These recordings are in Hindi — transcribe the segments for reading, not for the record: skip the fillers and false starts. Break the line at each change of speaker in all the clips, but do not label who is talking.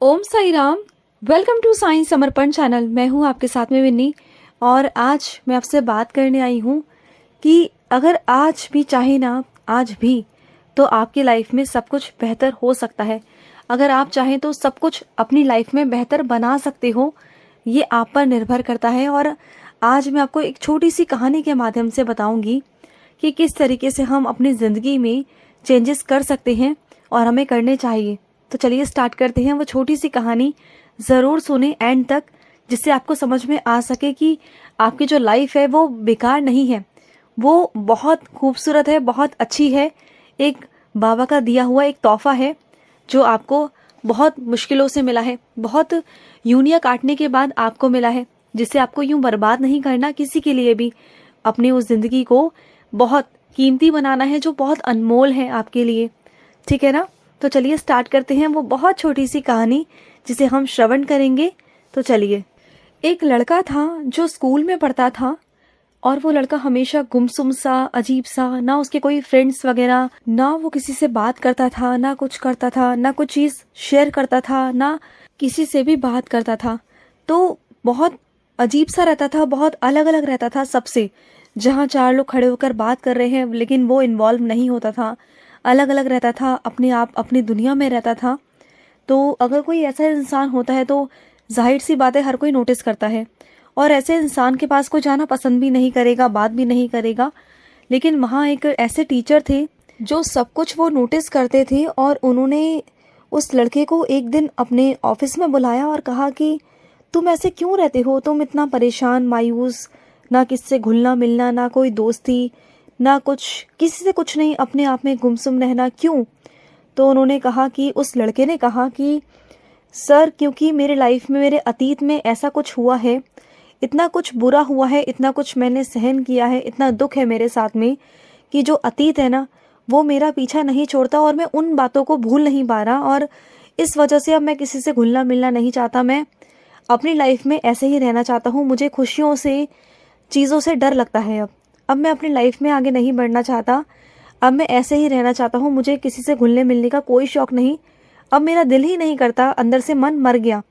Om Sai Ram. Welcome to Sai Samarpan channel. मैं हूं आपके साथ में विन्नी और आज मैं आपसे बात करने आई हूं कि अगर आज भी चाहे ना, आज भी तो आपकी लाइफ में सब कुछ बेहतर हो सकता है। अगर आप चाहें तो सब कुछ अपनी लाइफ में बेहतर बना सकते हो। ये आप पर निर्भर करता है। और आज मैं आपको एक छोटी सी कहानी के माध्यम से बताऊंगी कि किस तरीके से हम अपनी ज़िंदगी में चेंजेस कर सकते हैं और हमें करने चाहिए। तो चलिए स्टार्ट करते हैं। वो छोटी सी कहानी ज़रूर सुने एंड तक, जिससे आपको समझ में आ सके कि आपकी जो लाइफ है वो बेकार नहीं है, वो बहुत खूबसूरत है, बहुत अच्छी है। एक बाबा का दिया हुआ एक तोहफा है जो आपको बहुत मुश्किलों से मिला है, बहुत यूनिया काटने के बाद आपको मिला है, जिसे आपको यूं बर्बाद नहीं करना किसी के लिए भी। अपनी उस ज़िंदगी को बहुत कीमती बनाना है जो बहुत अनमोल है आपके लिए। ठीक है ना? तो चलिए स्टार्ट करते हैं वो बहुत छोटी सी कहानी जिसे हम श्रवण करेंगे। तो चलिए। एक लड़का था जो स्कूल में पढ़ता था और वो लड़का हमेशा गुमसुम सा, अजीब सा, ना उसके कोई फ्रेंड्स वगैरह, ना वो किसी से बात करता था, ना कुछ करता था, ना कुछ चीज़ शेयर करता था, ना किसी से भी बात करता था। तो बहुत अजीब सा रहता था, बहुत अलग अलग रहता था सबसे। जहाँ चार लोग खड़े होकर बात कर रहे हैं लेकिन वो इन्वॉल्व नहीं होता था, अलग अलग रहता था, अपने आप अपनी दुनिया में रहता था। तो अगर कोई ऐसा इंसान होता है तो जाहिर सी बात है हर कोई नोटिस करता है और ऐसे इंसान के पास कोई जाना पसंद भी नहीं करेगा, बात भी नहीं करेगा। लेकिन वहाँ एक ऐसे टीचर थे जो सब कुछ वो नोटिस करते थे और उन्होंने उस लड़के को एक दिन अपने ऑफिस में बुलाया और कहा कि तुम ऐसे क्यों रहते हो, तुम इतना परेशान, मायूस, ना किससे घुलना मिलना, ना कोई दोस्ती, ना कुछ, किसी से कुछ नहीं, अपने आप में गुमसुम रहना, क्यों? तो उन्होंने कहा कि, उस लड़के ने कहा कि सर, क्योंकि मेरे लाइफ में, मेरे अतीत में ऐसा कुछ हुआ है, इतना कुछ बुरा हुआ है, इतना कुछ मैंने सहन किया है, इतना दुख है मेरे साथ में कि जो अतीत है ना वो मेरा पीछा नहीं छोड़ता और मैं उन बातों को भूल नहीं पा रहा। और इस वजह से अब मैं किसी से घुलना मिलना नहीं चाहता। मैं अपनी लाइफ में ऐसे ही रहना चाहता हूँ। मुझे खुशियों से, चीज़ों से डर लगता है। अब मैं अपनी लाइफ में आगे नहीं बढ़ना चाहता। अब मैं ऐसे ही रहना चाहता हूँ। मुझे किसी से घुलने मिलने का कोई शौक़ नहीं। अब मेरा दिल ही नहीं करता, अंदर से मन मर गया।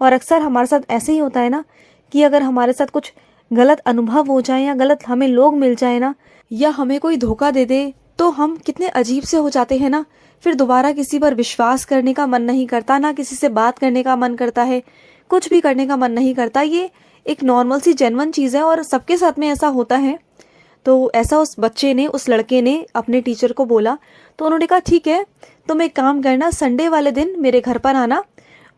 और अक्सर हमारे साथ ऐसे ही होता है ना कि अगर हमारे साथ कुछ गलत अनुभव हो जाए या गलत हमें लोग मिल जाए ना, या हमें कोई धोखा दे दे, तो हम कितने अजीब से हो जाते हैं ना। फिर दोबारा किसी पर विश्वास करने का मन नहीं करता, ना किसी से बात करने का मन करता है, कुछ भी करने का मन नहीं करता। ये एक नॉर्मल सी जेन्युइन चीज़ है और सबके साथ में ऐसा होता है। तो ऐसा उस बच्चे ने, उस लड़के ने अपने टीचर को बोला। तो उन्होंने कहा ठीक है, तुम एक काम करना, संडे वाले दिन मेरे घर पर आना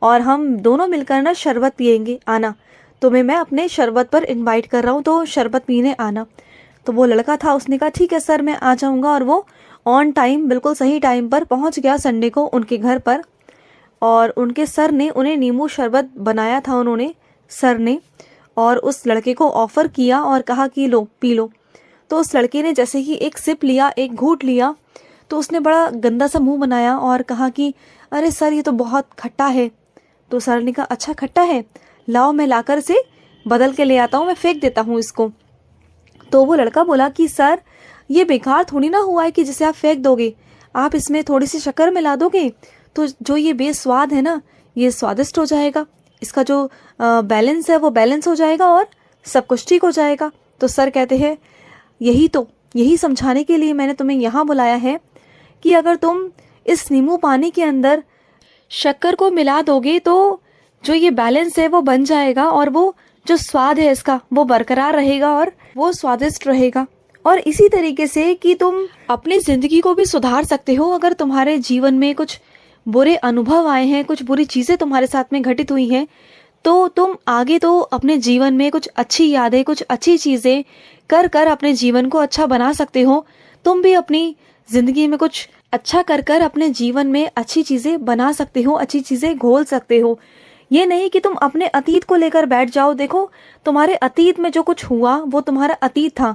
और हम दोनों मिलकर ना शरबत पियेंगे, आना। तुम्हें मैं अपने शरबत पर इनवाइट कर रहा हूँ, तो शरबत पीने आना। तो वो लड़का था, उसने कहा ठीक है सर, मैं आ जाऊँगा। और वो ऑन टाइम, बिल्कुल सही टाइम पर पहुँच गया संडे को उनके घर पर। और उनके सर ने उन्हें नींबू शरबत बनाया था, उन्होंने, सर ने, और उस लड़के को ऑफ़र किया और कहा कि लो पी लो। तो उस लड़के ने जैसे ही एक सिप लिया, एक घूंट लिया, तो उसने बड़ा गंदा सा मुंह बनाया और कहा कि अरे सर, ये तो बहुत खट्टा है। तो सर ने कहा अच्छा खट्टा है, लाओ मैं लाकर से बदल के ले आता हूँ, मैं फेंक देता हूँ इसको। तो वो लड़का बोला कि सर, ये बेकार थोड़ी ना हुआ है कि जिसे आप फेंक दोगे, आप इसमें थोड़ी सी शक्कर मिला दोगे तो जो ये बेस्वाद है ना, ये स्वादिष्ट हो जाएगा। इसका जो बैलेंस है वो बैलेंस हो जाएगा और सब कुछ ठीक हो जाएगा। तो सर कहते हैं यही समझाने के लिए मैंने तुम्हें यहाँ बुलाया है कि अगर तुम इस नींबू पानी के अंदर शक्कर को मिला दोगे तो जो ये बैलेंस है वो बन जाएगा और वो जो स्वाद है इसका वो बरकरार रहेगा और वो स्वादिष्ट रहेगा। और इसी तरीके से कि तुम अपनी ज़िंदगी को भी सुधार सकते हो। अगर तुम्हारे जीवन में कुछ बुरे अनुभव आए हैं, कुछ बुरी चीज़ें तुम्हारे साथ में घटित हुई हैं, तो तुम आगे तो अपने जीवन में कुछ अच्छी यादें, कुछ अच्छी चीज़ें कर कर अपने जीवन को अच्छा बना सकते हो। तुम भी अपनी ज़िंदगी में कुछ अच्छा कर कर अपने जीवन में अच्छी चीज़ें बना सकते हो, अच्छी चीज़ें घोल सकते हो। ये नहीं कि तुम अपने अतीत को लेकर बैठ जाओ। देखो, तुम्हारे अतीत में जो कुछ हुआ वो तुम्हारा अतीत था।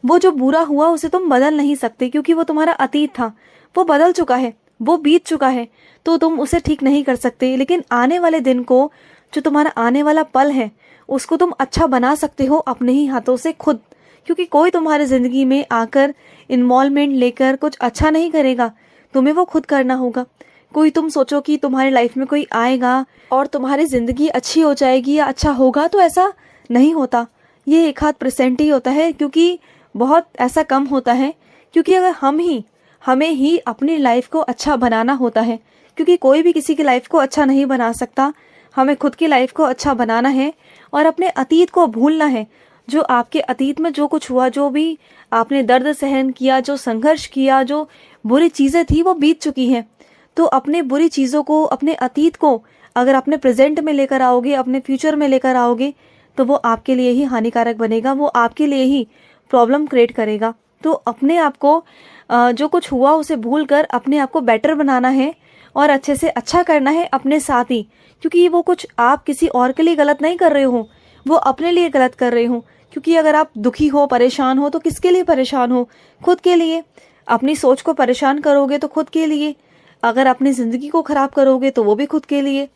वो जो बुरा हुआ उसे तुम बदल नहीं सकते क्योंकि वो तुम्हारा अतीत था, वो बदल चुका है, वो बीत चुका है, तो तुम उसे ठीक नहीं कर सकते। लेकिन आने वाले दिन को, जो तुम्हारा आने वाला पल है, उसको तुम अच्छा बना सकते हो अपने ही हाथों से खुद। क्योंकि कोई तुम्हारे ज़िंदगी में आकर इन्वॉल्वमेंट लेकर कुछ अच्छा नहीं करेगा, तुम्हें वो खुद करना होगा। कोई तुम सोचो कि तुम्हारी लाइफ में कोई आएगा और तुम्हारी ज़िंदगी अच्छी हो जाएगी या अच्छा होगा, तो ऐसा नहीं होता। ये 1-8% ही होता है, क्योंकि बहुत ऐसा कम होता है। क्योंकि अगर हमें ही अपनी लाइफ को अच्छा बनाना होता है, क्योंकि कोई भी किसी की लाइफ को अच्छा नहीं बना सकता। हमें खुद की लाइफ को अच्छा बनाना है और अपने अतीत को भूलना है। जो आपके अतीत में जो कुछ हुआ, जो भी आपने दर्द सहन किया, जो संघर्ष किया, जो बुरी चीज़ें थी, वो बीत चुकी हैं। तो अपने बुरी चीज़ों को, अपने अतीत को अगर अपने प्रेजेंट में लेकर आओगे, अपने फ्यूचर में लेकर आओगे, तो वो आपके लिए ही हानिकारक बनेगा, वो आपके लिए ही प्रॉब्लम क्रिएट करेगा। तो अपने आप को जो कुछ हुआ उसे भूल कर अपने आप को बेटर बनाना है और अच्छे से अच्छा करना है अपने साथ ही। क्योंकि वो कुछ आप किसी और के लिए गलत नहीं कर रहे हो, वो अपने लिए गलत कर रहे हो। क्योंकि अगर आप दुखी हो, परेशान हो, तो किसके लिए परेशान हो? खुद के लिए। अपनी सोच को परेशान करोगे तो खुद के लिए, अगर अपनी ज़िंदगी को ख़राब करोगे तो वो भी खुद के लिए।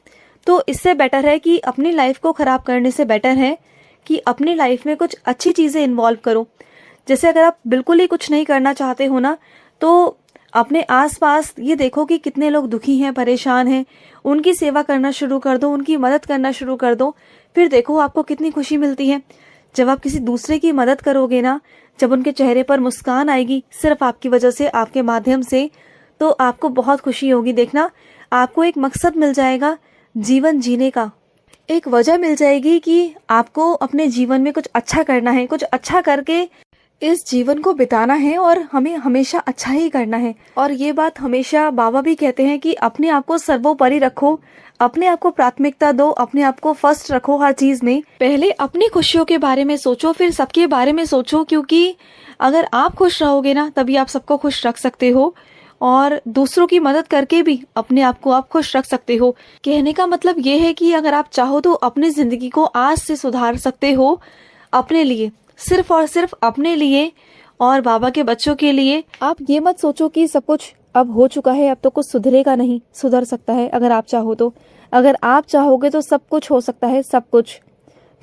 तो इससे बेटर है कि अपनी लाइफ को ख़राब करने से बेटर है कि अपनी लाइफ में कुछ अच्छी चीज़ें इन्वॉल्व करो। जैसे अगर आप बिल्कुल ही कुछ नहीं करना चाहते हो ना, तो अपने आसपास ये देखो कि कितने लोग दुखी हैं, परेशान हैं, उनकी सेवा करना शुरू कर दो, उनकी मदद करना शुरू कर दो। फिर देखो आपको कितनी खुशी मिलती है। जब आप किसी दूसरे की मदद करोगे ना, जब उनके चेहरे पर मुस्कान आएगी सिर्फ आपकी वजह से, आपके माध्यम से, तो आपको बहुत खुशी होगी। देखना, आपको एक मकसद मिल जाएगा जीवन जीने का, एक वजह मिल जाएगी कि आपको अपने जीवन में कुछ अच्छा करना है, कुछ अच्छा करके इस जीवन को बिताना है और हमें हमेशा अच्छा ही करना है। और ये बात हमेशा बाबा भी कहते हैं कि अपने आप को सर्वोपरि रखो, अपने आप को प्राथमिकता दो, अपने आप को फर्स्ट रखो हर चीज़ में। पहले अपनी खुशियों के बारे में सोचो, फिर सबके बारे में सोचो। क्योंकि अगर आप खुश रहोगे ना, तभी आप सबको खुश रख सकते हो और दूसरों की मदद करके भी अपने आप को आप खुश रख सकते हो। कहने का मतलब ये है कि अगर आप चाहो तो अपनी ज़िंदगी को आज से सुधार सकते हो, अपने लिए, सिर्फ और सिर्फ अपने लिए और बाबा के बच्चों के लिए। आप ये मत सोचो कि सब कुछ अब हो चुका है, अब तो कुछ सुधरेगा नहीं। सुधर सकता है अगर आप चाहो तो। अगर आप चाहोगे तो सब कुछ हो सकता है, सब कुछ।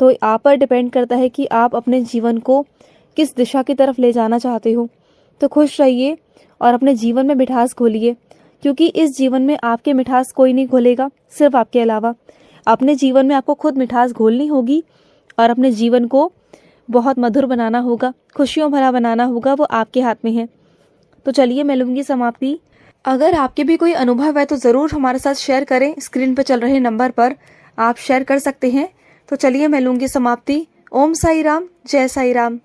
तो आप पर डिपेंड करता है कि आप अपने जीवन को किस दिशा की तरफ ले जाना चाहते हो। तो खुश रहिए और अपने जीवन में मिठास घोलिए, क्योंकि इस जीवन में आपके मिठास कोई नहीं घोलेगा सिर्फ आपके अलावा। अपने जीवन में आपको खुद मिठास घोलनी होगी और अपने जीवन को बहुत मधुर बनाना होगा, खुशियों भरा बनाना होगा। वो आपके हाथ में है। तो चलिए मैं लूँगी समाप्ति। अगर आपके भी कोई अनुभव है तो ज़रूर हमारे साथ शेयर करें। स्क्रीन पर चल रहे नंबर पर आप शेयर कर सकते हैं। तो चलिए मैं लूँगी समाप्ति। ओम साई राम, जय साई राम।